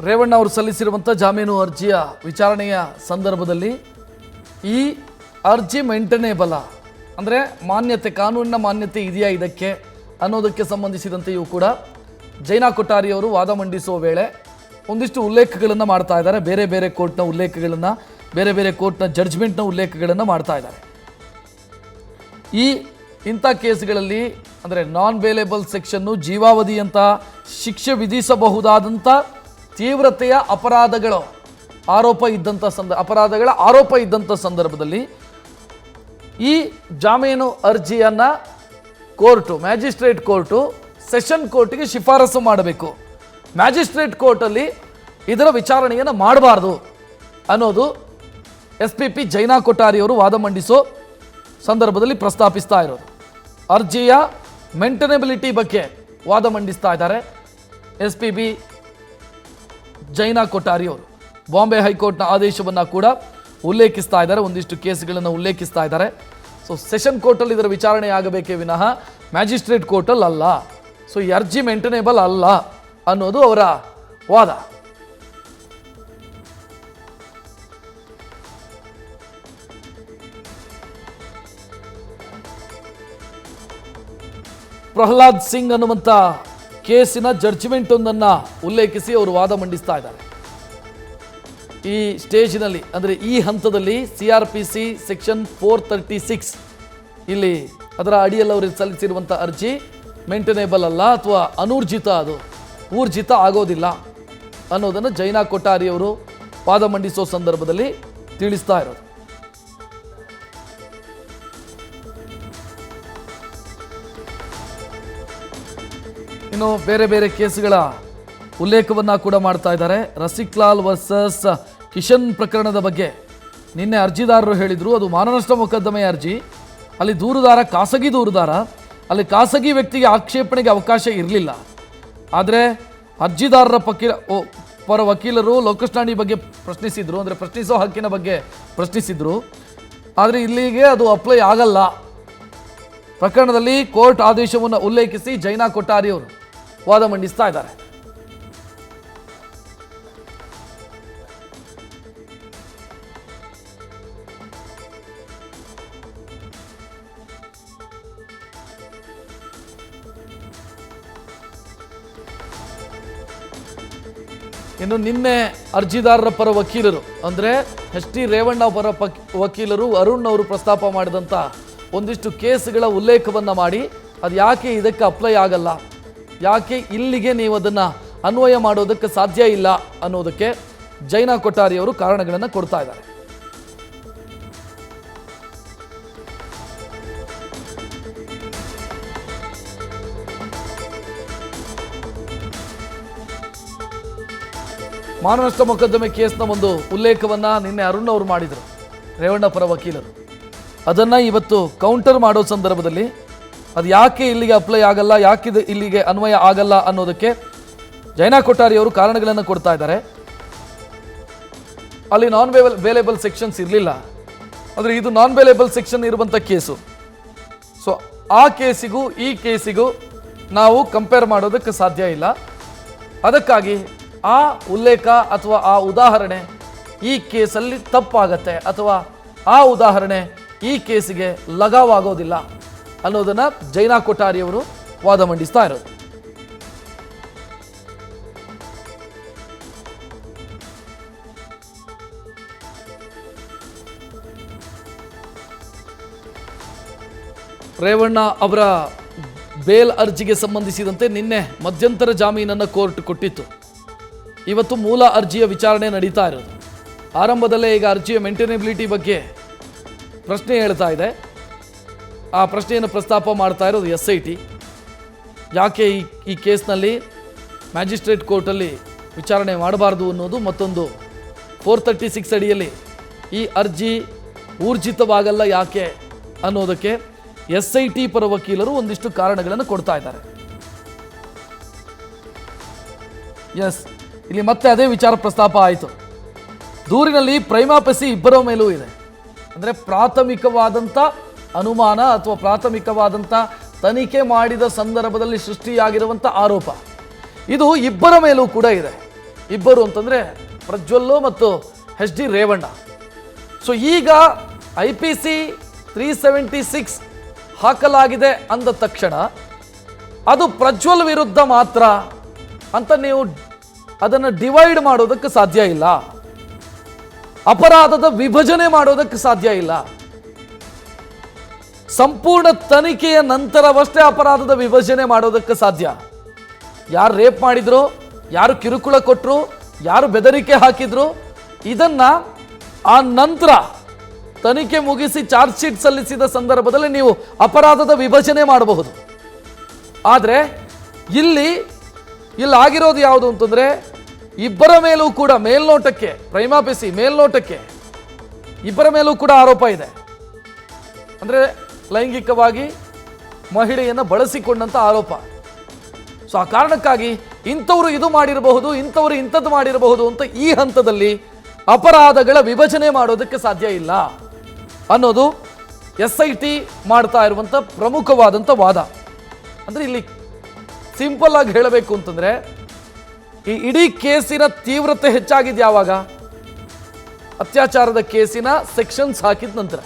ರೇವಣ್ಣ ಅವರು ಸಲ್ಲಿಸಿರುವಂಥ ಜಾಮೀನು ಅರ್ಜಿಯ ವಿಚಾರಣೆಯ ಸಂದರ್ಭದಲ್ಲಿ ಈ ಅರ್ಜಿ ಮೇಂಟೇನೇಬಲ್ ಅಂದರೆ ಮಾನ್ಯತೆ, ಕಾನೂನಿನ ಮಾನ್ಯತೆ ಇದೆಯಾ ಇದಕ್ಕೆ ಅನ್ನೋದಕ್ಕೆ ಸಂಬಂಧಿಸಿದಂತೆಯೂ ಕೂಡ ಜೈನಾ ಕೊಠಾರಿ ಅವರು ವಾದ ಮಂಡಿಸುವ ವೇಳೆ ಒಂದಿಷ್ಟು ಉಲ್ಲೇಖಗಳನ್ನು ಮಾಡ್ತಾ ಇದ್ದಾರೆ. ಬೇರೆ ಬೇರೆ ಕೋರ್ಟ್ನ ಉಲ್ಲೇಖಗಳನ್ನು, ಬೇರೆ ಬೇರೆ ಕೋರ್ಟ್ನ ಜಡ್ಜ್ಮೆಂಟ್ನ ಉಲ್ಲೇಖಗಳನ್ನು ಮಾಡ್ತಾ ಇದ್ದಾರೆ. ಇಂಥ ಕೇಸ್ಗಳಲ್ಲಿ ಅಂದರೆ ನಾನ್ ಬೇಲೇಬಲ್ ಸೆಕ್ಷನ್ನು ಜೀವಾವಧಿಯಂಥ ಶಿಕ್ಷೆ ವಿಧಿಸಬಹುದಾದಂಥ ತೀವ್ರತೆಯ ಅಪರಾಧಗಳ ಆರೋಪ ಇದ್ದಂಥ ಸಂದರ್ಭದಲ್ಲಿ ಈ ಜಾಮೀನು ಅರ್ಜಿಯನ್ನು ಮ್ಯಾಜಿಸ್ಟ್ರೇಟ್ ಕೋರ್ಟು ಸೆಷನ್ ಕೋರ್ಟಿಗೆ ಶಿಫಾರಸು ಮಾಡಬೇಕು. ಮ್ಯಾಜಿಸ್ಟ್ರೇಟ್ ಕೋರ್ಟಲ್ಲಿ ಇದರ ವಿಚಾರಣೆಯನ್ನು ಮಾಡಬಾರ್ದು ಅನ್ನೋದು SPP ಜೈನಾ ಕೊಠಾರಿ ಅವರು ವಾದ ಮಂಡಿಸೋ ಸಂದರ್ಭದಲ್ಲಿ ಪ್ರಸ್ತಾಪಿಸ್ತಾ ಇರೋದು. ಅರ್ಜಿಯ ಮೇಂಟೇನೆಬಿಲಿಟಿ ಬಗ್ಗೆ ವಾದ ಮಂಡಿಸ್ತಾ ಇದ್ದಾರೆ SPB ಜೈನಾ ಕೊಠಾರಿ ಅವರು. ಬಾಂಬೆ ಹೈಕೋರ್ಟ್ನ ಆದೇಶವನ್ನು ಕೂಡ ಉಲ್ಲೇಖಿಸ್ತಾ ಇದ್ದಾರೆ, ಒಂದಿಷ್ಟು ಕೇಸ್ಗಳನ್ನು ಉಲ್ಲೇಖಿಸ್ತಾ ಇದ್ದಾರೆ. ಸೊ ಸೆಷನ್ ಕೋರ್ಟಲ್ಲಿ ಇದರ ವಿಚಾರಣೆ ಆಗಬೇಕೇ ವಿನಃ ಮ್ಯಾಜಿಸ್ಟ್ರೇಟ್ ಕೋರ್ಟಲ್ಲಿ ಅಲ್ಲ. ಸೊ ಈ ಅರ್ಜಿ ಮೇಂಟೇನೇಬಲ್ ಅಲ್ಲ ಅನ್ನೋದು ಅವರ ವಾದ. ಪ್ರಹ್ಲಾದ್ ಸಿಂಗ್ ಅನ್ನುವಂಥ ಕೇಸಿನ ಜಡ್ಜ್ಮೆಂಟ್ ಒಂದನ್ನು ಉಲ್ಲೇಖಿಸಿ ಅವರು ವಾದ ಮಂಡಿಸ್ತಾ ಇದ್ದಾರೆ. ಈ ಸ್ಟೇಜ್ನಲ್ಲಿ ಅಂದರೆ ಈ ಹಂತದಲ್ಲಿ CRPC ಸೆಕ್ಷನ್ 436 ಇಲ್ಲಿ ಅದರ ಅಡಿಯಲ್ಲಿ ಅವರು ಸಲ್ಲಿಸಿರುವಂಥ ಅರ್ಜಿ ಮೇಂಟೇನೇಬಲ್ ಅಲ್ಲ ಅಥವಾ ಅನೂರ್ಜಿತ, ಅದು ಊರ್ಜಿತ ಆಗೋದಿಲ್ಲ ಅನ್ನೋದನ್ನು ಜೈನಾ ಕೊಠಾರಿ ಅವರು ವಾದ ಮಂಡಿಸೋ ಸಂದರ್ಭದಲ್ಲಿ ತಿಳಿಸ್ತಾ ಇರೋದು. ಇನ್ನು ಬೇರೆ ಬೇರೆ ಕೇಸುಗಳ ಉಲ್ಲೇಖವನ್ನು ಕೂಡ ಮಾಡ್ತಾ ಇದ್ದಾರೆ. ರಸಿಕ್ ಲಾಲ್ ವರ್ಸಸ್ ಕಿಶನ್ ಪ್ರಕರಣದ ಬಗ್ಗೆ ನಿನ್ನೆ ಅರ್ಜಿದಾರರು ಹೇಳಿದರು, ಅದು ಮಾನನಷ್ಟ ಮೊಕದ್ದಮೆಯ ಅರ್ಜಿ. ಅಲ್ಲಿ ದೂರುದಾರ ಖಾಸಗಿ ದೂರುದಾರ, ಅಲ್ಲಿ ಖಾಸಗಿ ವ್ಯಕ್ತಿಗೆ ಆಕ್ಷೇಪಣೆಗೆ ಅವಕಾಶ ಇರಲಿಲ್ಲ. ಆದರೆ ಅರ್ಜಿದಾರರ ಪರ ವಕೀಲರು ಲೋಕಸ್ಟಾಂಡಿ ಬಗ್ಗೆ ಪ್ರಶ್ನಿಸಿದರು, ಅಂದರೆ ಪ್ರಶ್ನಿಸೋ ಹಕ್ಕಿನ ಬಗ್ಗೆ ಪ್ರಶ್ನಿಸಿದರು. ಆದರೆ ಇಲ್ಲಿಗೆ ಅದು ಅಪ್ಲೈ ಆಗಲ್ಲ. ಪ್ರಕರಣದಲ್ಲಿ ಕೋರ್ಟ್ ಆದೇಶವನ್ನು ಉಲ್ಲೇಖಿಸಿ ಜೈನಾ ಕೊಠಾರಿ ಅವರು ವಾದ ಮಂಡಿಸ್ತಾ ಇದ್ದಾರೆ. ಇನ್ನು ನಿನ್ನೆ ಅರ್ಜಿದಾರರ ಪರ ವಕೀಲರು ಅಂದರೆ HT ರೇವಣ್ಣ ಪರ ವಕೀಲರು ಅರುಣ್ ಅವರು ಪ್ರಸ್ತಾಪ ಮಾಡಿದಂಥ ಒಂದಿಷ್ಟು ಕೇಸ್ಗಳ ಉಲ್ಲೇಖವನ್ನು ಮಾಡಿ ಅದು ಯಾಕೆ ಇದಕ್ಕೆ ಅಪ್ಲೈ ಆಗಲ್ಲ, ಯಾಕೆ ಇಲ್ಲಿಗೆ ನೀವು ಅದನ್ನು ಅನ್ವಯ ಮಾಡೋದಕ್ಕೆ ಸಾಧ್ಯ ಇಲ್ಲ ಅನ್ನೋದಕ್ಕೆ ಜೈನಾ ಕೊಠಾರಿ ಅವರು ಕಾರಣಗಳನ್ನು ಕೊಡ್ತಾ ಇದ್ದಾರೆ. ಮಾನನಷ್ಟ ಮೊಕದ್ದಮೆ ಕೇಸ್ನ ಒಂದು ಉಲ್ಲೇಖವನ್ನು ನಿನ್ನೆ ಅರುಣ್ ಅವರು ಮಾಡಿದರು, ರೇವಣ್ಣ ಪರ ವಕೀಲರು. ಅದನ್ನು ಇವತ್ತು ಕೌಂಟರ್ ಮಾಡೋ ಸಂದರ್ಭದಲ್ಲಿ ಅದು ಯಾಕೆ ಇಲ್ಲಿಗೆ ಅಪ್ಲೈ ಆಗಲ್ಲ, ಯಾಕಿದು ಇಲ್ಲಿಗೆ ಅನ್ವಯ ಆಗಲ್ಲ ಅನ್ನೋದಕ್ಕೆ ಜೈನಾ ಕೊಠಾರಿ ಅವರು ಕಾರಣಗಳನ್ನು ಕೊಡ್ತಾ ಇದ್ದಾರೆ. ಅಲ್ಲಿ ನಾನ್ ಬೇಲೇಬಲ್ ಸೆಕ್ಷನ್ಸ್ ಇರಲಿಲ್ಲ, ಅಂದರೆ ಇದು ನಾನ್ ಬೇಲೇಬಲ್ ಸೆಕ್ಷನ್ ಇರುವಂಥ ಕೇಸು. ಸೊ ಆ ಕೇಸಿಗೂ ಈ ಕೇಸಿಗೂ ನಾವು ಕಂಪೇರ್ ಮಾಡೋದಕ್ಕೆ ಸಾಧ್ಯ ಇಲ್ಲ. ಅದಕ್ಕಾಗಿ ಆ ಉಲ್ಲೇಖ ಅಥವಾ ಆ ಉದಾಹರಣೆ ಈ ಕೇಸಲ್ಲಿ ತಪ್ಪಾಗತ್ತೆ ಅಥವಾ ಆ ಉದಾಹರಣೆ ಈ ಕೇಸಿಗೆ ಲಗಾವಾಗೋದಿಲ್ಲ ಅನ್ನೋದನ್ನು ಜೈನಾ ಕೊಠಾರಿ ಅವರು ವಾದ ಮಂಡಿಸ್ತಾ ಇರೋದು. ರೇವಣ್ಣ ಅವರ ಬೇಲ್ ಅರ್ಜಿಗೆ ಸಂಬಂಧಿಸಿದಂತೆ ನಿನ್ನೆ ಮಧ್ಯಂತರ ಜಾಮೀನನ್ನು ಕೋರ್ಟ್ ಕೊಟ್ಟಿತ್ತು. ಇವತ್ತು ಮೂಲ ಅರ್ಜಿಯ ವಿಚಾರಣೆ ನಡೀತಾ ಇರೋದು. ಆರಂಭದಲ್ಲೇ ಈಗ ಅರ್ಜಿಯ ಮೇಂಟೇನೆಬಿಲಿಟಿ ಬಗ್ಗೆ ಪ್ರಶ್ನೆ ಹೇಳ್ತಾ ಇದೆ. ಆ ಪ್ರಶ್ನೆಯನ್ನು ಪ್ರಸ್ತಾಪ ಮಾಡ್ತಾ ಇರೋದು SIT. ಯಾಕೆ ಈ ಕೇಸ್ನಲ್ಲಿ ಮ್ಯಾಜಿಸ್ಟ್ರೇಟ್ ಕೋರ್ಟಲ್ಲಿ ವಿಚಾರಣೆ ಮಾಡಬಾರ್ದು ಅನ್ನೋದು, ಮತ್ತೊಂದು 436 ಅಡಿಯಲ್ಲಿ ಈ ಅರ್ಜಿ ಊರ್ಜಿತವಾಗಲ್ಲ ಯಾಕೆ ಅನ್ನೋದಕ್ಕೆ SIT ಪರ ವಕೀಲರು ಒಂದಿಷ್ಟು ಕಾರಣಗಳನ್ನು ಕೊಡ್ತಾ ಇದ್ದಾರೆ. ಇಲ್ಲಿ ಮತ್ತೆ ಅದೇ ವಿಚಾರ ಪ್ರಸ್ತಾಪ ಆಯಿತು. ದೂರಿನಲ್ಲಿ ಪ್ರೈಮಾಪಸಿ ಇಬ್ಬರ ಮೇಲೂ ಇದೆ, ಅಂದರೆ ಪ್ರಾಥಮಿಕವಾದಂಥ ಅನುಮಾನ ಅಥವಾ ಪ್ರಾಥಮಿಕವಾದಂಥ ತನಿಖೆ ಮಾಡಿದ ಸಂದರ್ಭದಲ್ಲಿ ಸೃಷ್ಟಿಯಾಗಿರುವಂಥ ಆರೋಪ ಇದು ಇಬ್ಬರ ಮೇಲೂ ಕೂಡ ಇದೆ. ಇಬ್ಬರು ಅಂತಂದರೆ ಪ್ರಜ್ವಲ್ಲು ಮತ್ತು ಎಚ್ ಡಿ ರೇವಣ್ಣ. ಸೊ ಈಗ IPC 376 ಹಾಕಲಾಗಿದೆ ಅಂದ ತಕ್ಷಣ ಅದು ಪ್ರಜ್ವಲ್ ವಿರುದ್ಧ ಮಾತ್ರ ಅಂತ ನೀವು ಅದನ್ನು ಡಿವೈಡ್ ಮಾಡೋದಕ್ಕೆ ಸಾಧ್ಯ ಇಲ್ಲ, ಅಪರಾಧದ ವಿಭಜನೆ ಮಾಡೋದಕ್ಕೆ ಸಾಧ್ಯ ಇಲ್ಲ. ಸಂಪೂರ್ಣ ತನಿಖೆಯ ನಂತರವಷ್ಟೇ ಅಪರಾಧದ ವಿಭಜನೆ ಮಾಡೋದಕ್ಕೆ ಸಾಧ್ಯ. ಯಾರು ರೇಪ್ ಮಾಡಿದ್ರು, ಯಾರು ಕಿರುಕುಳ ಕೊಟ್ಟರು, ಯಾರು ಬೆದರಿಕೆ ಹಾಕಿದ್ರು, ಇದನ್ನ ಆ ನಂತರ ತನಿಖೆ ಮುಗಿಸಿ ಚಾರ್ಜ್ ಶೀಟ್ ಸಲ್ಲಿಸಿದ ಸಂದರ್ಭದಲ್ಲಿ ನೀವು ಅಪರಾಧದ ವಿಭಜನೆ ಮಾಡಬಹುದು. ಆದರೆ ಇಲ್ಲಿ ಆಗಿರೋದು ಯಾವುದು ಅಂತಂದ್ರೆ ಇಬ್ಬರ ಮೇಲೂ ಕೂಡ ಮೇಲ್ನೋಟಕ್ಕೆ ಪ್ರೈಮಾ ಫೇಸಿ ಮೇಲ್ನೋಟಕ್ಕೆ ಇಬ್ಬರ ಮೇಲೂ ಕೂಡ ಆರೋಪ ಇದೆ. ಅಂದರೆ ಲೈಂಗಿಕವಾಗಿ ಮಹಿಳೆಯನ್ನು ಬಳಸಿಕೊಂಡಂತ ಆರೋಪ. ಸೊ ಆ ಕಾರಣಕ್ಕಾಗಿ ಇಂಥವರು ಇದು ಮಾಡಿರಬಹುದು, ಇಂಥವರು ಇಂಥದ್ದು ಮಾಡಿರಬಹುದು ಅಂತ ಈ ಹಂತದಲ್ಲಿ ಅಪರಾಧಗಳ ವಿಭಜನೆ ಮಾಡೋದಕ್ಕೆ ಸಾಧ್ಯ ಇಲ್ಲ ಅನ್ನೋದು SIT ಮಾಡ್ತಾ ಇರುವಂಥ ಪ್ರಮುಖವಾದಂಥ ವಾದ. ಅಂದರೆ ಇಲ್ಲಿ ಸಿಂಪಲ್ ಆಗಿ ಹೇಳಬೇಕು ಅಂತಂದರೆ ಈ ಇಡೀ ಕೇಸಿನ ತೀವ್ರತೆ ಹೆಚ್ಚಾಗಿದ್ದು ಯಾವಾಗ? ಅತ್ಯಾಚಾರದ ಕೇಸಿನ ಸೆಕ್ಷನ್ಸ್ ಹಾಕಿದ ನಂತರ.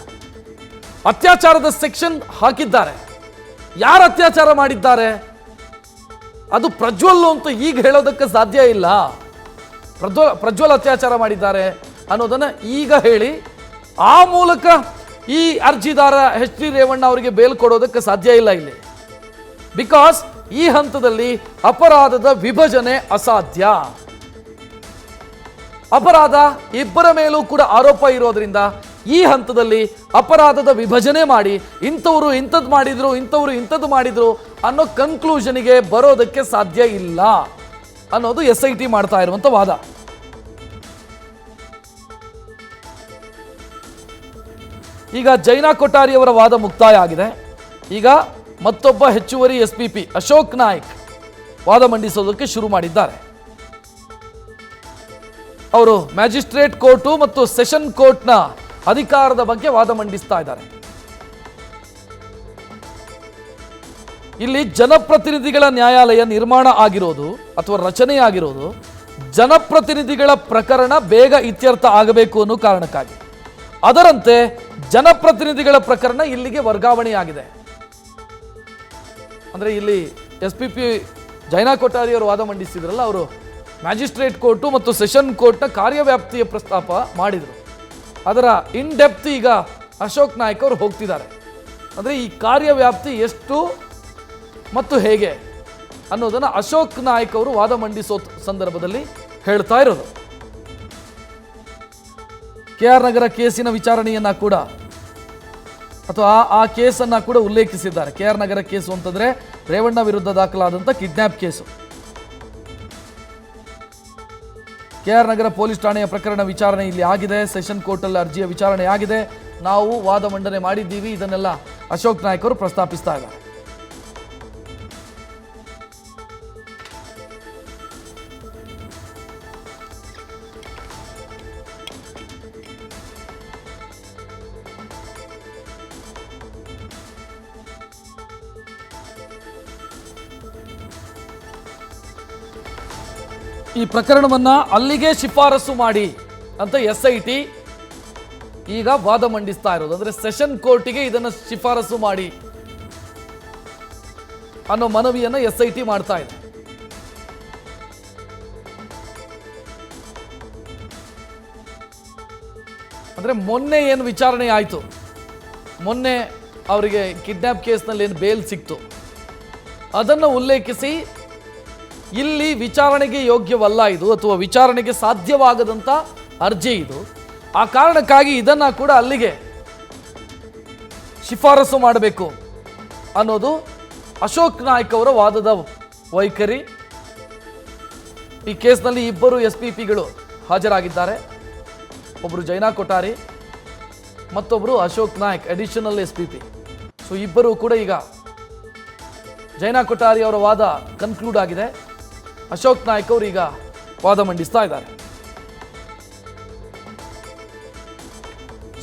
ಅತ್ಯಾಚಾರದ ಸೆಕ್ಷನ್ ಹಾಕಿದ್ದಾರೆ, ಯಾರು ಅತ್ಯಾಚಾರ ಮಾಡಿದ್ದಾರೆ ಅದು ಪ್ರಜ್ವಲ್ ಅಂತ ಈಗ ಹೇಳೋದಕ್ಕೆ ಸಾಧ್ಯ ಇಲ್ಲ. ಪ್ರಜ್ವಲ್ ಅತ್ಯಾಚಾರ ಮಾಡಿದ್ದಾರೆ ಅನ್ನೋದನ್ನ ಈಗ ಹೇಳಿ ಆ ಮೂಲಕ ಈ ಅರ್ಜಿದಾರ ಎಚ್ ಡಿ ರೇವಣ್ಣ ಅವರಿಗೆ ಬೇಲ್ ಕೊಡೋದಕ್ಕೆ ಸಾಧ್ಯ ಇಲ್ಲ ಇಲ್ಲಿ. ಬಿಕಾಸ್ ಈ ಹಂತದಲ್ಲಿ ಅಪರಾಧದ ವಿಭಜನೆ ಅಸಾಧ್ಯ. ಅಪರಾಧ ಇಬ್ಬರ ಮೇಲೂ ಕೂಡ ಆರೋಪ ಇರೋದ್ರಿಂದ ಈ ಹಂತದಲ್ಲಿ ಅಪರಾಧದ ವಿಭಜನೆ ಮಾಡಿ ಇಂಥವರು ಇಂಥದ್ದು ಮಾಡಿದ್ರು, ಇಂಥವರು ಇಂಥದ್ದು ಮಾಡಿದ್ರು ಅನ್ನೋ ಕನ್ಕ್ಲೂಷನ್ಗೆ ಬರೋದಕ್ಕೆ ಸಾಧ್ಯ ಇಲ್ಲ ಅನ್ನೋದು SIT ಮಾಡ್ತಾ ಇರುವಂತ ವಾದ. ಈಗ ಜೈನಾ ಕೊಠಾರಿ ಅವರ ವಾದ ಮುಕ್ತಾಯ ಆಗಿದೆ. ಈಗ ಮತ್ತೊಬ್ಬ ಹೆಚ್ಚುವರಿ SPP ಅಶೋಕ್ ನಾಯ್ಕ್ ವಾದ ಮಂಡಿಸೋದಕ್ಕೆ ಶುರು ಮಾಡಿದ್ದಾರೆ. ಅವರು ಮ್ಯಾಜಿಸ್ಟ್ರೇಟ್ ಕೋರ್ಟು ಮತ್ತು ಸೆಷನ್ ಕೋರ್ಟ್ನ ಅಧಿಕಾರದ ಬಗ್ಗೆ ವಾದ ಮಂಡಿಸ್ತಾ ಇದ್ದಾರೆ. ಇಲ್ಲಿ ಜನಪ್ರತಿನಿಧಿಗಳ ನ್ಯಾಯಾಲಯ ನಿರ್ಮಾಣ ಆಗಿರೋದು ಅಥವಾ ರಚನೆ ಆಗಿರೋದು ಜನಪ್ರತಿನಿಧಿಗಳ ಪ್ರಕರಣ ಬೇಗ ಇತ್ಯರ್ಥ ಆಗಬೇಕು ಅನ್ನೋ ಕಾರಣಕ್ಕಾಗಿ. ಅದರಂತೆ ಜನಪ್ರತಿನಿಧಿಗಳ ಪ್ರಕರಣ ಇಲ್ಲಿಗೆ ವರ್ಗಾವಣೆಯಾಗಿದೆ. ಅಂದರೆ ಇಲ್ಲಿ SPP ಜೈನಾ ಕೊಠಾರಿ ಅವರು ವಾದ ಮಂಡಿಸಿದ್ರಲ್ಲ, ಅವರು ಮ್ಯಾಜಿಸ್ಟ್ರೇಟ್ ಕೋರ್ಟು ಮತ್ತು ಸೆಷನ್ ಕೋರ್ಟ್ನ ಕಾರ್ಯವ್ಯಾಪ್ತಿಯ ಪ್ರಸ್ತಾಪ ಮಾಡಿದರು. ಅದರ ಇನ್ ಡೆಪ್ತ್ ಈಗ ಅಶೋಕ್ ನಾಯ್ಕ್ ಅವರು ಹೋಗ್ತಿದ್ದಾರೆ. ಅಂದರೆ ಈ ಕಾರ್ಯವ್ಯಾಪ್ತಿ ಎಷ್ಟು ಮತ್ತು ಹೇಗೆ ಅನ್ನೋದನ್ನು ಅಶೋಕ್ ನಾಯ್ಕ್ ಅವರು ವಾದ ಮಂಡಿಸೋ ಸಂದರ್ಭದಲ್ಲಿ ಹೇಳ್ತಾ ಇರೋದು. KR ನಗರ ಕೇಸಿನ ವಿಚಾರಣೆಯನ್ನ ಕೂಡ ಅಥವಾ ಆ ಕೇಸನ್ನ ಕೂಡ ಉಲ್ಲೇಖಿಸಿದ್ದಾರೆ. KR ನಗರ ಕೇಸು ಅಂತಂದ್ರೆ ರೇವಣ್ಣ ವಿರುದ್ಧ ದಾಖಲಾದಂಥ ಕಿಡ್ನಾಪ್ ಕೇಸು. KR ನಗರ ಪೊಲೀಸ್ ಠಾಣೆಯ ಪ್ರಕರಣ ವಿಚಾರಣೆ ಇಲ್ಲಿ ಆಗಿದೆ. ಸೆಷನ್ ಕೋರ್ಟಲ್ಲಿ ಅರ್ಜಿಯ ವಿಚಾರಣೆ ಆಗಿದೆ. ನಾವು ವಾದ ಮಂಡನೆ ಮಾಡಿದ್ದೀವಿ. ಇದನ್ನೆಲ್ಲ ಅಶೋಕ್ ನಾಯ್ಕ್ ಅವರು ಪ್ರಸ್ತಾಪಿಸ್ತಾ ಇದ್ದಾರೆ. ಈ ಪ್ರಕರಣವನ್ನ ಅಲ್ಲಿಗೆ ಶಿಫಾರಸು ಮಾಡಿ ಅಂತ SIT ಈಗ ವಾದ ಮಂಡಿಸ್ತಾ ಇರೋದು. ಅಂದ್ರೆ ಸೆಷನ್ ಕೋರ್ಟಿಗೆ ಇದನ್ನು ಶಿಫಾರಸು ಮಾಡಿ ಅನ್ನೋ ಮನವಿಯನ್ನ SIT ಮಾಡ್ತಾ ಇದೆ. ಅಂದ್ರೆ ಮೊನ್ನೆ ಏನು ವಿಚಾರಣೆ ಆಯಿತು, ಮೊನ್ನೆ ಅವರಿಗೆ ಕಿಡ್ನಾಪ್ ಕೇಸ್ನಲ್ಲಿ ಏನು ಬೇಲ್ ಸಿಕ್ತು, ಅದನ್ನು ಉಲ್ಲೇಖಿಸಿ ಇಲ್ಲಿ ವಿಚಾರಣೆಗೆ ಯೋಗ್ಯವಲ್ಲ ಇದು ಅಥವಾ ವಿಚಾರಣೆಗೆ ಸಾಧ್ಯವಾಗದಂಥ ಅರ್ಜಿ ಇದು, ಆ ಕಾರಣಕ್ಕಾಗಿ ಇದನ್ನು ಕೂಡ ಅಲ್ಲಿಗೆ ಶಿಫಾರಸು ಮಾಡಬೇಕು ಅನ್ನೋದು ಅಶೋಕ್ ನಾಯ್ಕ್ ಅವರ ವಾದದ ವೈಖರಿ. ಈ ಕೇಸ್ನಲ್ಲಿ ಇಬ್ಬರು SPPಗಳು ಹಾಜರಾಗಿದ್ದಾರೆ. ಒಬ್ಬರು ಜೈನಾ ಕೊಠಾರಿ, ಮತ್ತೊಬ್ಬರು Ashok Naik additional SPP. So ಇಬ್ಬರು ಕೂಡ ಈಗ ಜೈನಾ ಕೊಠಾರಿ ಅವರ ವಾದ ಕನ್ಕ್ಲೂಡ್ ಆಗಿದೆ. ಅಶೋಕ್ ನಾಯ್ಕ್ ಅವರು ಈಗ ವಾದ ಮಂಡಿಸ್ತಾ ಇದ್ದಾರೆ.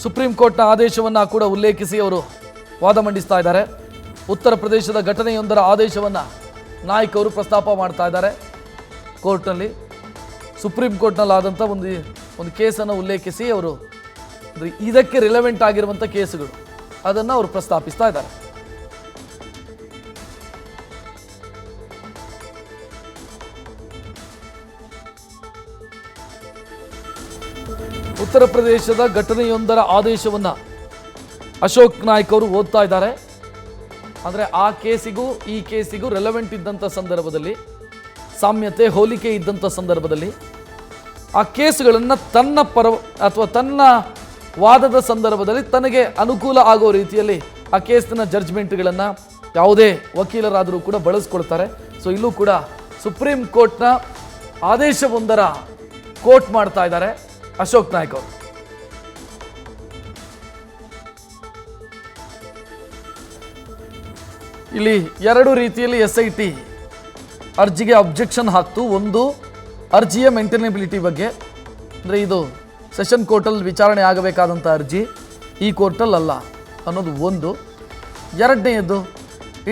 ಸುಪ್ರೀಂ ಕೋರ್ಟ್ನ ಆದೇಶವನ್ನ ಕೂಡ ಉಲ್ಲೇಖಿಸಿ ಅವರು ವಾದ ಮಂಡಿಸ್ತಾ ಇದ್ದಾರೆ. ಉತ್ತರ ಪ್ರದೇಶದ ಘಟನೆಯೊಂದರ ಆದೇಶವನ್ನ ನಾಯ್ಕ್ ಅವರು ಪ್ರಸ್ತಾಪ ಮಾಡ್ತಾ ಇದ್ದಾರೆ ಕೋರ್ಟ್ನಲ್ಲಿ. ಸುಪ್ರೀಂ ಕೋರ್ಟ್ನಲ್ಲಿ ಆದಂಥ ಒಂದು ಕೇಸನ್ನು ಉಲ್ಲೇಖಿಸಿ ಅವರು ಇದಕ್ಕೆ ರಿಲೆವೆಂಟ್ ಆಗಿರುವಂಥ ಕೇಸುಗಳು ಅದನ್ನು ಅವರು ಪ್ರಸ್ತಾಪಿಸ್ತಾ ಇದ್ದಾರೆ. ಉತ್ತರ ಪ್ರದೇಶದ ಘಟನೆಯೊಂದರ ಆದೇಶವನ್ನು ಅಶೋಕ್ ನಾಯ್ಕ್ ಅವರು ಓದ್ತಾ ಇದ್ದಾರೆ. ಅಂದರೆ ಆ ಕೇಸಿಗೂ ಈ ಕೇಸಿಗೂ ರೆಲೆವೆಂಟ್ ಇದ್ದಂಥ ಸಂದರ್ಭದಲ್ಲಿ, ಸಾಮ್ಯತೆ ಹೋಲಿಕೆ ಇದ್ದಂಥ ಸಂದರ್ಭದಲ್ಲಿ ಆ ಕೇಸುಗಳನ್ನು ತನ್ನ ಪರ ಅಥವಾ ತನ್ನ ವಾದದ ಸಂದರ್ಭದಲ್ಲಿ ತನಗೆ ಅನುಕೂಲ ಆಗೋ ರೀತಿಯಲ್ಲಿ ಆ ಕೇಸಿನ ಜಡ್ಜ್ಮೆಂಟ್ಗಳನ್ನು ಯಾವುದೇ ವಕೀಲರಾದರೂ ಕೂಡ ಬಳಸ್ಕೊಳ್ತಾರೆ. ಸೊ ಇಲ್ಲೂ ಕೂಡ ಸುಪ್ರೀಂ ಕೋರ್ಟ್ನ ಆದೇಶವೊಂದರ ಕೋಟ್ ಮಾಡ್ತಾ ಇದ್ದಾರೆ ಅಶೋಕ್ ನಾಯ್ಕ್ ಅವರು. ಇಲ್ಲಿ ಎರಡು ರೀತಿಯಲ್ಲಿ SIT ಅರ್ಜಿಗೆ ಅಬ್ಜೆಕ್ಷನ್ ಹಾಕ್ತು. ಒಂದು, ಅರ್ಜಿಯ ಮೇಂಟೈನಬಿಲಿಟಿ ಬಗ್ಗೆ, ಅಂದರೆ ಇದು ಸೆಷನ್ ಕೋರ್ಟಲ್ಲಿ ವಿಚಾರಣೆ ಆಗಬೇಕಾದಂಥ ಅರ್ಜಿ ಈ ಕೋರ್ಟಲ್ಲಿ ಅಲ್ಲ ಅನ್ನೋದು ಒಂದು. ಎರಡನೆಯದು,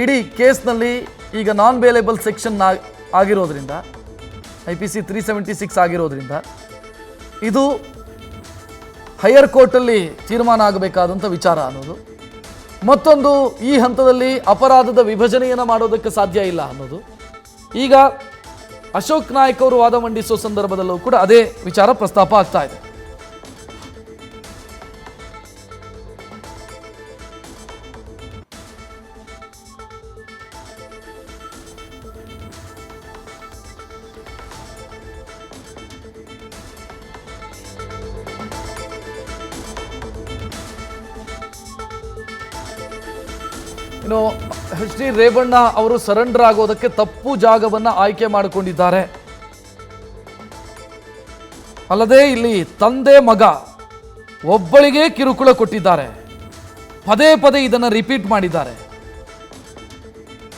ಇಡೀ ಕೇಸ್ನಲ್ಲಿ ಈಗ ನಾನ್ ಬೇಲೇಬಲ್ ಸೆಕ್ಷನ್ ಆಗಿರೋದ್ರಿಂದ, IPC 376 ಆಗಿರೋದ್ರಿಂದ ಇದು ಹೈಯರ್ ಕೋರ್ಟಲ್ಲಿ ತೀರ್ಮಾನ ಆಗಬೇಕಾದಂಥ ವಿಚಾರ ಅನ್ನೋದು. ಮತ್ತೊಂದು, ಈ ಹಂತದಲ್ಲಿ ಅಪರಾಧದ ವಿಭಜನೆಯನ್ನು ಮಾಡೋದಕ್ಕೆ ಸಾಧ್ಯ ಇಲ್ಲ ಅನ್ನೋದು. ಈಗ ಅಶೋಕ್ ನಾಯ್ಕ್ ಅವರು ವಾದ ಮಂಡಿಸೋ ಸಂದರ್ಭದಲ್ಲೂ ಕೂಡ ಅದೇ ವಿಚಾರ ಪ್ರಸ್ತಾಪ ಆಗ್ತಾ ಇದೆ. ಇನ್ನು HD ರೇವಣ್ಣ ಅವರು ಸರೆಂಡರ್ ಆಗೋದಕ್ಕೆ ತಪ್ಪು ಜಾಗವನ್ನು ಆಯ್ಕೆ ಮಾಡಿಕೊಂಡಿದ್ದಾರೆ. ಅಲ್ಲದೆ ಇಲ್ಲಿ ತಂದೆ ಮಗ ಒಬ್ಬಳಿಗೆ ಕಿರುಕುಳ ಕೊಟ್ಟಿದ್ದಾರೆ, ಪದೇ ಪದೇ ಇದನ್ನು ರಿಪೀಟ್ ಮಾಡಿದ್ದಾರೆ.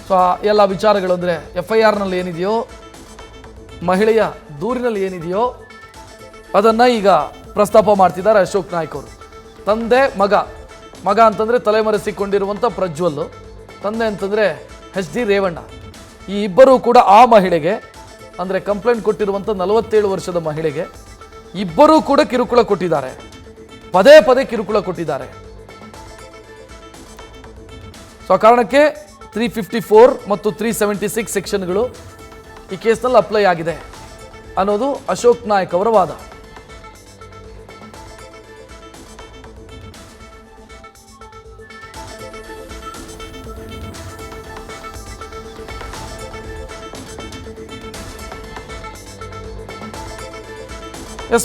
ಸೊ ಎಲ್ಲ ವಿಚಾರಗಳು ಅಂದರೆ FIR-ನಲ್ಲಿ ಏನಿದೆಯೋ, ಮಹಿಳೆಯ ದೂರಿನಲ್ಲಿ ಏನಿದೆಯೋ ಅದನ್ನು ಈಗ ಪ್ರಸ್ತಾಪ ಮಾಡ್ತಿದ್ದಾರೆ ಅಶೋಕ್ ನಾಯ್ಕ್ ಅವರು. ತಂದೆ ಮಗ ಅಂತಂದರೆ ತಲೆಮರೆಸಿಕೊಂಡಿರುವಂಥ ಪ್ರಜ್ವಲ್, ತಂದೆ ಅಂತಂದರೆ HD ರೇವಣ್ಣ. ಈ ಇಬ್ಬರೂ ಕೂಡ ಆ ಮಹಿಳೆಗೆ, ಅಂದರೆ ಕಂಪ್ಲೇಂಟ್ ಕೊಟ್ಟಿರುವಂಥ 47 ವರ್ಷದ ಮಹಿಳೆಗೆ ಇಬ್ಬರೂ ಕೂಡ ಕಿರುಕುಳ ಕೊಟ್ಟಿದ್ದಾರೆ, ಪದೇ ಪದೇ ಕಿರುಕುಳ ಕೊಟ್ಟಿದ್ದಾರೆ. ಸೊ ಆ ಕಾರಣಕ್ಕೆ 354 ಮತ್ತು 376 ಸೆಕ್ಷನ್ಗಳು ಈ ಕೇಸ್ನಲ್ಲಿ ಅಪ್ಲೈ ಆಗಿದೆ ಅನ್ನೋದು ಅಶೋಕ್ ನಾಯ್ಕ್ ಅವರ ವಾದ.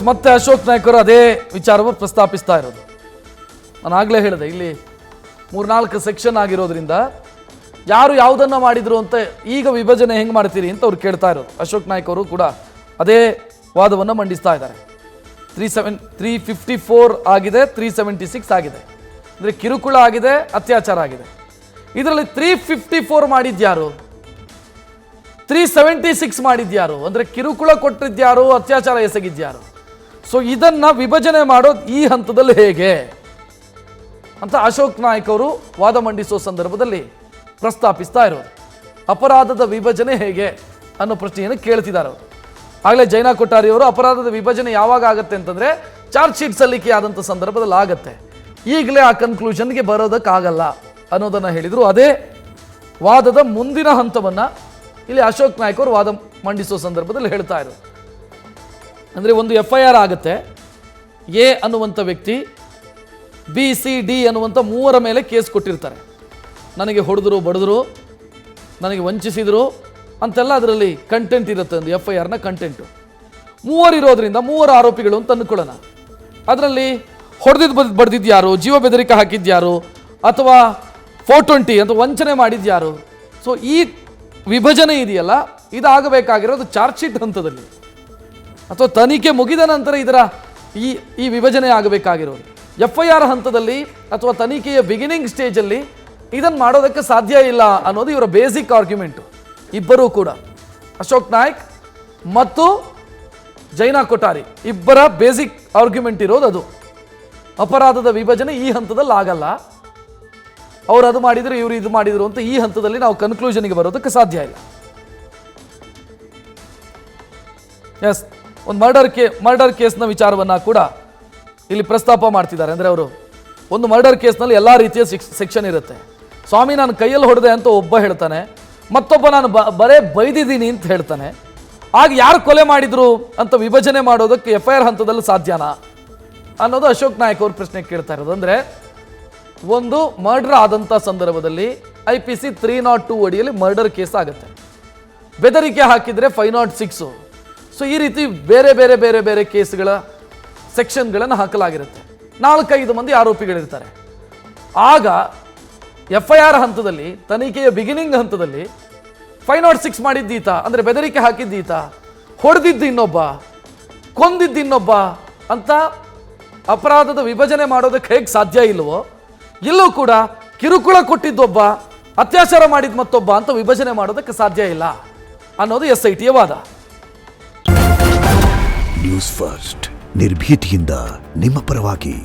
ಮತ್ತೆ ಅಶೋಕ್ ನಾಯ್ಕ್ ಅವರು ಅದೇ ವಿಚಾರವನ್ನು ಪ್ರಸ್ತಾಪಿಸ್ತಾ ಇರೋದು. ನಾನು ಆಗಲೇ ಹೇಳಿದೆ, ಇಲ್ಲಿ 3-4 ಸೆಕ್ಷನ್ ಆಗಿರೋದ್ರಿಂದ ಯಾರು ಯಾವುದನ್ನು ಮಾಡಿದ್ರು ಅಂತ ಈಗ ವಿಭಜನೆ ಹೆಂಗೆ ಮಾಡ್ತೀರಿ ಅಂತ ಅವ್ರು ಕೇಳ್ತಾ ಇರೋದು. ಅಶೋಕ್ ನಾಯ್ಕ್ ಅವರು ಕೂಡ ಅದೇ ವಾದವನ್ನು ಮಂಡಿಸ್ತಾ ಇದ್ದಾರೆ. 354 ಆಗಿದೆ, 376 ಆಗಿದೆ. ಅಂದರೆ ಕಿರುಕುಳ ಆಗಿದೆ, ಅತ್ಯಾಚಾರ ಆಗಿದೆ. ಇದರಲ್ಲಿ 354 ಮಾಡಿದ್ಯಾರು, 376 ಮಾಡಿದ್ಯಾರು, ಅಂದರೆ ಕಿರುಕುಳ ಕೊಟ್ಟಿದ್ಯಾರು, ಅತ್ಯಾಚಾರ ಎಸಗಿದ್ಯಾರು. ಸೊ ಇದನ್ನು ವಿಭಜನೆ ಮಾಡೋದು ಈ ಹಂತದಲ್ಲಿ ಹೇಗೆ ಅಂತ ಅಶೋಕ್ ನಾಯ್ಕ್ ಅವರು ವಾದ ಮಂಡಿಸೋ ಸಂದರ್ಭದಲ್ಲಿ ಪ್ರಸ್ತಾಪಿಸ್ತಾ ಇರೋದು. ಅಪರಾಧದ ವಿಭಜನೆ ಹೇಗೆ ಅನ್ನೋ ಪ್ರಶ್ನೆಯನ್ನು ಕೇಳ್ತಿದ್ದಾರೆ ಅವರು. ಆಗಲೇ ಜೈನಾ ಕೊಠಾರಿ ಅವರು ಅಪರಾಧದ ವಿಭಜನೆ ಯಾವಾಗ ಆಗುತ್ತೆ ಅಂತಂದರೆ ಚಾರ್ಜ್ ಶೀಟ್ ಸಲ್ಲಿಕೆ ಆದಂಥ ಸಂದರ್ಭದಲ್ಲಿ ಆಗುತ್ತೆ, ಈಗಲೇ ಆ ಕನ್ಕ್ಲೂಷನ್ಗೆ ಬರೋದಕ್ಕಾಗಲ್ಲ ಅನ್ನೋದನ್ನು ಹೇಳಿದರು. ಅದೇ ವಾದದ ಮುಂದಿನ ಹಂತವನ್ನು ಇಲ್ಲಿ ಅಶೋಕ್ ನಾಯ್ಕ್ ಅವರು ವಾದ ಮಂಡಿಸೋ ಸಂದರ್ಭದಲ್ಲಿ ಹೇಳ್ತಾ ಇರೋದು. ಅಂದರೆ ಒಂದು FIR ಆಗುತ್ತೆ, A ಅನ್ನುವಂಥ ವ್ಯಕ್ತಿ B C D ಅನ್ನುವಂಥ 3 ಮೇಲೆ ಕೇಸ್ ಕೊಟ್ಟಿರ್ತಾರೆ. ನನಗೆ ಹೊಡೆದ್ರು, ಬಡಿದ್ರು, ನನಗೆ ವಂಚಿಸಿದರು ಅಂತೆಲ್ಲ ಅದರಲ್ಲಿ ಕಂಟೆಂಟ್ ಇರುತ್ತೆ. ಒಂದು FIR-ನ ಕಂಟೆಂಟು 3 ಇರೋದ್ರಿಂದ 3 ಆರೋಪಿಗಳು ಅಂತ ಅಂದ್ಕೊಳ್ಳೋಣ. ಅದರಲ್ಲಿ ಬಡ್ದಿದ್ದು ಯಾರು, ಜೀವ ಬೆದರಿಕೆ ಹಾಕಿದ್ಯಾರು, ಅಥವಾ 420 ಅಂತ ವಂಚನೆ ಮಾಡಿದ್ಯಾರು. ಸೊ ಈ ವಿಭಜನೆ ಇದೆಯಲ್ಲ, ಇದಾಗಬೇಕಾಗಿರೋದು ಚಾರ್ಜ್ ಶೀಟ್ ಹಂತದಲ್ಲಿ ಅಥವಾ ತನಿಖೆ ಮುಗಿದ ನಂತರ ಇದರ ಈ ವಿಭಜನೆ ಆಗಬೇಕಾಗಿರೋದು. FIR ಹಂತದಲ್ಲಿ ಅಥವಾ ತನಿಖೆಯ ಬಿಗಿನಿಂಗ್ ಸ್ಟೇಜಲ್ಲಿ ಇದನ್ನು ಮಾಡೋದಕ್ಕೆ ಸಾಧ್ಯ ಇಲ್ಲ ಅನ್ನೋದು ಇವರ ಬೇಸಿಕ್ ಆರ್ಗ್ಯುಮೆಂಟು. ಇಬ್ಬರೂ ಕೂಡ ಅಶೋಕ್ ನಾಯ್ಕ್ ಮತ್ತು ಜೈನಾ ಕೊಠಾರಿ ಇಬ್ಬರ ಬೇಸಿಕ್ ಆರ್ಗ್ಯುಮೆಂಟ್ ಇರೋದು ಅದು. ಅಪರಾಧದ ವಿಭಜನೆ ಈ ಹಂತದಲ್ಲಿ ಆಗಲ್ಲ, ಅವರು ಅದು ಮಾಡಿದ್ರು ಇವರು ಇದು ಮಾಡಿದ್ರು ಅಂತ ಈ ಹಂತದಲ್ಲಿ ನಾವು ಕನ್ಕ್ಲೂಷನ್ಗೆ ಬರೋದಕ್ಕೆ ಸಾಧ್ಯ ಇಲ್ಲ. ಎಸ್, ಒಂದು ಮರ್ಡರ್ ಕೇಸ್ನ ವಿಚಾರವನ್ನು ಕೂಡ ಇಲ್ಲಿ ಪ್ರಸ್ತಾಪ ಮಾಡ್ತಿದ್ದಾರೆ. ಅಂದರೆ ಅವರು ಒಂದು ಮರ್ಡರ್ ಕೇಸ್ನಲ್ಲಿ ಎಲ್ಲ ರೀತಿಯ ಸೆಕ್ಷನ್ ಇರುತ್ತೆ. ಸ್ವಾಮಿ ನಾನು ಕೈಯಲ್ಲಿ ಹೊಡೆದೆ ಅಂತ ಒಬ್ಬ ಹೇಳ್ತಾನೆ, ಮತ್ತೊಬ್ಬ ನಾನು ಬರೇ ಬೈದಿದ್ದೀನಿ ಅಂತ ಹೇಳ್ತಾನೆ. ಆಗ ಯಾರು ಕೊಲೆ ಮಾಡಿದ್ರು ಅಂತ ವಿಭಜನೆ ಮಾಡೋದಕ್ಕೆ FIR ಹಂತದಲ್ಲಿ ಸಾಧ್ಯನಾ ಅನ್ನೋದು ಅಶೋಕ್ ನಾಯಕ್ ಅವ್ರ ಪ್ರಶ್ನೆ ಕೇಳ್ತಾ ಇರೋದು. ಅಂದರೆ ಒಂದು ಮರ್ಡರ್ ಆದಂಥ ಸಂದರ್ಭದಲ್ಲಿ IPC 302 ಅಡಿಯಲ್ಲಿ ಮರ್ಡರ್ ಕೇಸ್ ಆಗುತ್ತೆ. ಬೆದರಿಕೆ ಹಾಕಿದರೆ 506. ಸೊ ಈ ರೀತಿ ಬೇರೆ ಬೇರೆ ಬೇರೆ ಬೇರೆ ಕೇಸ್ಗಳ ಸೆಕ್ಷನ್ಗಳನ್ನು ಹಾಕಲಾಗಿರುತ್ತೆ. 4-5 ಮಂದಿ ಆರೋಪಿಗಳಿರ್ತಾರೆ. ಆಗ FIR ಹಂತದಲ್ಲಿ, ತನಿಖೆಯ ಬಿಗಿನಿಂಗ್ ಹಂತದಲ್ಲಿ 506 ಮಾಡಿದ್ದೀತ ಅಂದರೆ ಬೆದರಿಕೆ ಹಾಕಿದ್ದೀತ, ಹೊಡೆದಿದ್ದು ಇನ್ನೊಬ್ಬ, ಕೊಂದಿದ್ದು ಇನ್ನೊಬ್ಬ ಅಂತ ಅಪರಾಧದ ವಿಭಜನೆ ಮಾಡೋದಕ್ಕೆ ಹೇಗೆ ಸಾಧ್ಯ ಇಲ್ವೋ, ಇಲ್ಲೂ ಕೂಡ ಕಿರುಕುಳ ಕೊಟ್ಟಿದ್ದೊಬ್ಬ, ಅತ್ಯಾಚಾರ ಮಾಡಿದ ಮತ್ತೊಬ್ಬ ಅಂತ ವಿಭಜನೆ ಮಾಡೋದಕ್ಕೆ ಸಾಧ್ಯ ಇಲ್ಲ ಅನ್ನೋದು SITಯ ವಾದ. ನ್ಯೂಸ್ ಫಸ್ಟ್ ನಿರ್ಭೀತಿಯಿಂದ ನಿಮ್ಮ ಪರವಾಗಿ.